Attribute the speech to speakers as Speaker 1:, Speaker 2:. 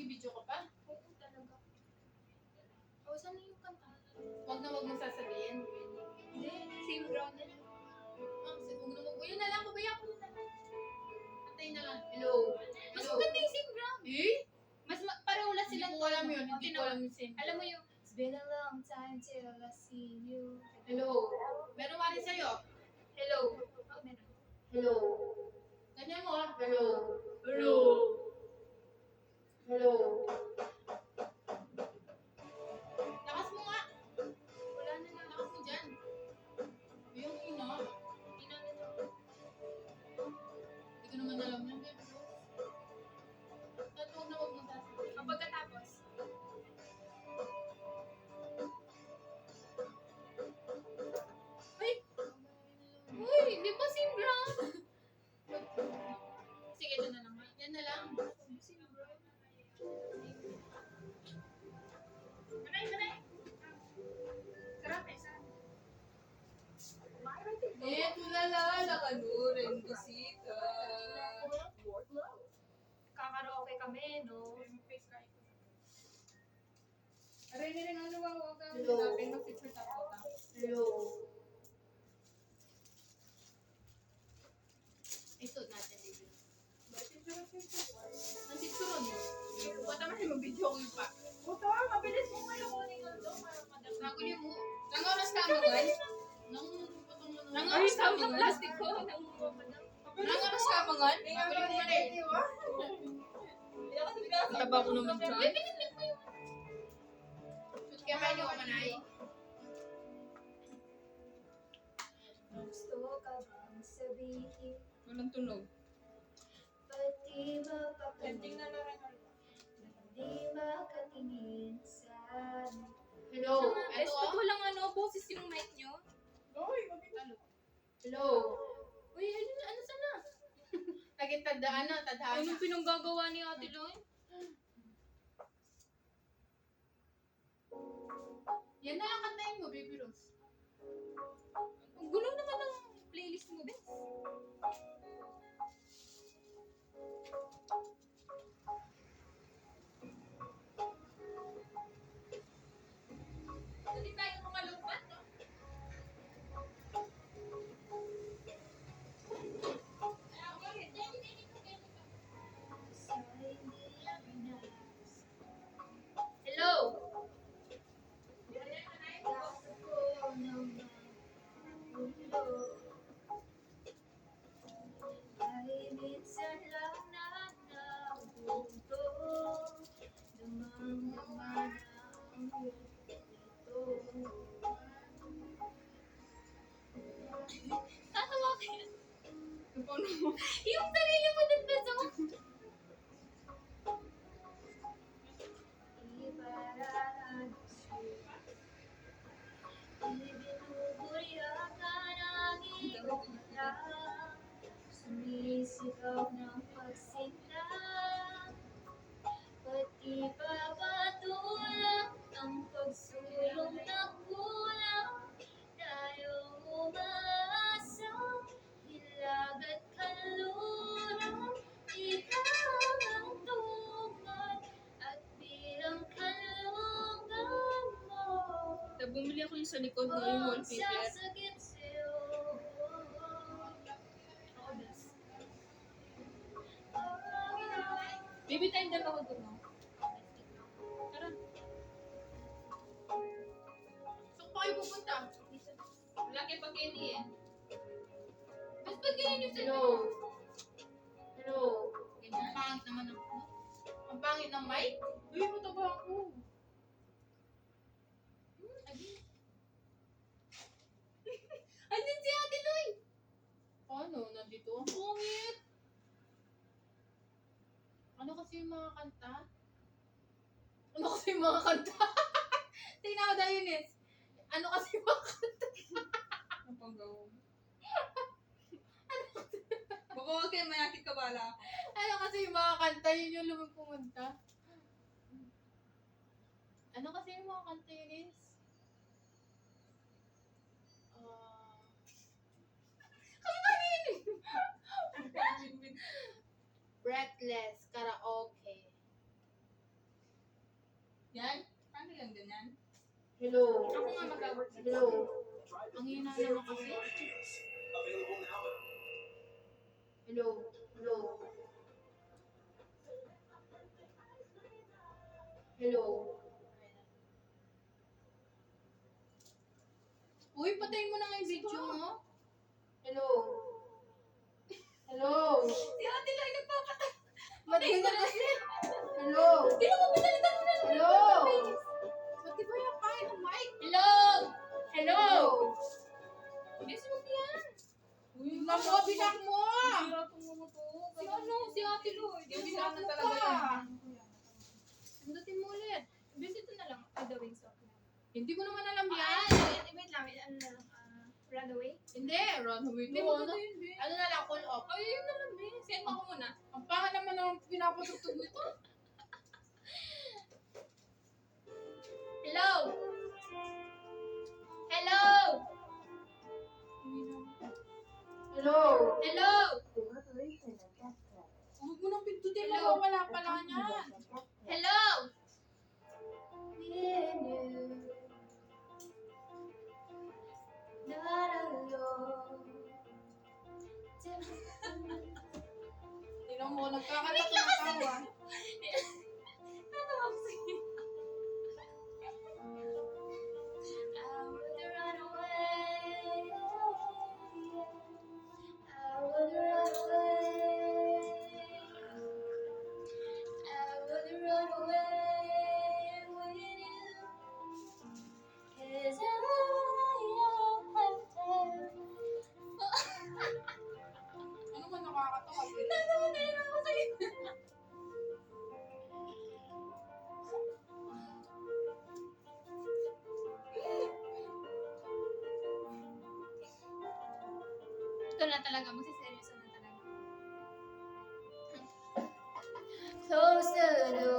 Speaker 1: nagbibideo ka pa?
Speaker 2: Oo, talaga. O, saan na yung kanta?
Speaker 1: Wag mong sasabihin.
Speaker 2: Hindi, same ground na lang.
Speaker 1: Yun na lang, pabayaan ko yun na lang. Antayin na lang. Hello.
Speaker 2: Mas maganda yung same ground. Pareho lang silang
Speaker 1: Hindi ko alam yun.
Speaker 2: tono.
Speaker 1: Hindi ko alam yung same.
Speaker 2: Alam mo yung, it's been a long time till I see you.
Speaker 1: Hello. Meron ba rin sa'yo?
Speaker 2: Hello. Oh, meron.
Speaker 1: Hello. Ganyan mo ah. Hello.
Speaker 2: Hello.
Speaker 1: Hello. Lakas mo nga.
Speaker 2: Wala na lang.
Speaker 1: Lakas mo dyan. Yung ina.
Speaker 2: Ina na lang.
Speaker 1: Hindi ko naman alam yan. At huwag na huwag mong sasabihin.
Speaker 2: Ang pagkatapos, uy, di ba same ground? Sige, ito na lang.
Speaker 1: Yan na lang.
Speaker 2: Same ground. Manay. Sarap eh, sarap.
Speaker 1: Eto na lang. Nakanurin bisita.
Speaker 2: Kakaroke kami, no?
Speaker 1: Aray na rin ano ba? Huwag kang
Speaker 2: Hello.
Speaker 1: hanapin. Mag-picture tapo ka.
Speaker 2: Hello.
Speaker 1: Ito natin dito. Ang picture mo. Huwag naman yung mag-video ko yung pa.
Speaker 2: Puto, mabilis mo kayo kunin ko ito para madami.
Speaker 1: Naguli mo. Nang oras ka mo, guys? Nang oras ka mo, guys?
Speaker 2: Plastic ko.
Speaker 1: Nang oras ka mo, guys? Naguli mo na eh. Taba ko naman siya.
Speaker 2: Pinipin mo yung...
Speaker 1: Shoot kaya pa ko manay.
Speaker 2: Gusto ka bang sabihin?
Speaker 1: Walang tunog.
Speaker 2: Pati ba
Speaker 1: Ending na lang.
Speaker 2: Hindi makatingin sa amin.
Speaker 1: Hello. Ito
Speaker 2: Ba't
Speaker 1: ah.
Speaker 2: walang ano, boses yung mic nyo?
Speaker 1: Hello.
Speaker 2: Uy, ano sana?
Speaker 1: Lagi tadaan na, tadhana.
Speaker 2: Anong pinanggagawa ni Ate Loy?
Speaker 1: Yan na lang kantayin mo, Baby Rose.
Speaker 2: Ang gulo naman ng playlist mo, Bes. Hindi tayo makalumpat, no? Hello! Ay minsan lang na nabuto Namang-nama na ang ito Tatawa ka yan? Yung sarili mo din beso Ibaraan Ibinubulyakan ang iyong mata Sumisigaw ng pagsinta Pati papatulak ang pagsulong na kulang Tayo umaasa Hilag at kanluran Ikaw ang tungkol At bilang kanlungan mo
Speaker 1: Bumili ako yung sa likod ng yung wallpaper.
Speaker 2: Magsasagip sa'yo Ako, Bes.
Speaker 1: Baby time na ako doon. Tara. Saan pa kayo pupunta?
Speaker 2: Laki pa Kenny eh. Mas ba't ganyan yung
Speaker 1: Hello. Hello. Ganyan. Ang pangit naman ng Ang pangit ng mic? Uy, mataba ako.
Speaker 2: Andun si Ate Loy!
Speaker 1: Paano? Nandito? Ang pangit. Ano kasi yung mga kanta? Ano kasi yung mga kanta? Tingnan ko dahil yun is. Ano kasi yung mga kanta? Ang panggaw. Baka huwag kayo mayakit ka bala ako. Ano kasi yung mga kanta? Yun yung lumang pumunta. Ano kasi yung mga kanta yun is? Breathless, karaoke. Hello.
Speaker 2: Ako nga mag-award.
Speaker 1: Hello. Ang hina naman kasi. Hello. Hello. Hello. Uy, patayin mo na nga yung video mo. Hello. Hello.
Speaker 2: Si ate lang nagpapatay.
Speaker 1: Ba't ganyan kasi? Hello.
Speaker 2: Hindi mo pinalitan mo na.
Speaker 1: Hello. Ba't di ba yung pangit ng mic?
Speaker 2: Hello! Hello!
Speaker 1: Bilis mo yan. Uy, naku, binak mo.
Speaker 2: Sira tong mga to.
Speaker 1: Si ano? Si Ate Lloyd.
Speaker 2: Yung
Speaker 1: Binak
Speaker 2: binak
Speaker 1: mo
Speaker 2: na talaga
Speaker 1: pa.
Speaker 2: yan.
Speaker 1: Pindutin mo ulit.
Speaker 2: Bes, ito na lang. The Wings of Love.
Speaker 1: Hindi ko naman alam yan.
Speaker 2: Wait lang. Ano na lang. Runaway?
Speaker 1: Hindi, runaway
Speaker 2: Hindi
Speaker 1: to.
Speaker 2: mo
Speaker 1: Ano?
Speaker 2: yun, Be.
Speaker 1: Ano na lang, call off.
Speaker 2: Ay, yun na lang, Be. Send mo ako muna.
Speaker 1: Ang pangit naman ng pinapatugtog nito.
Speaker 2: Hello! Hello!
Speaker 1: Hello.
Speaker 2: Hello!
Speaker 1: Huwag mo nang pindutin.
Speaker 2: Hello.
Speaker 1: Wala pala niyan.
Speaker 2: Hello!
Speaker 1: Tingnan mo, nagkakanta tumatawa.
Speaker 2: Ano ako sa'yo? I would run away. I would run away. I would run away with you. 'Cause
Speaker 1: Ano man nakakatawa?
Speaker 2: Natawa na rin ako sa'yo. Ito na talaga, magsiseryoso na talaga. Closer to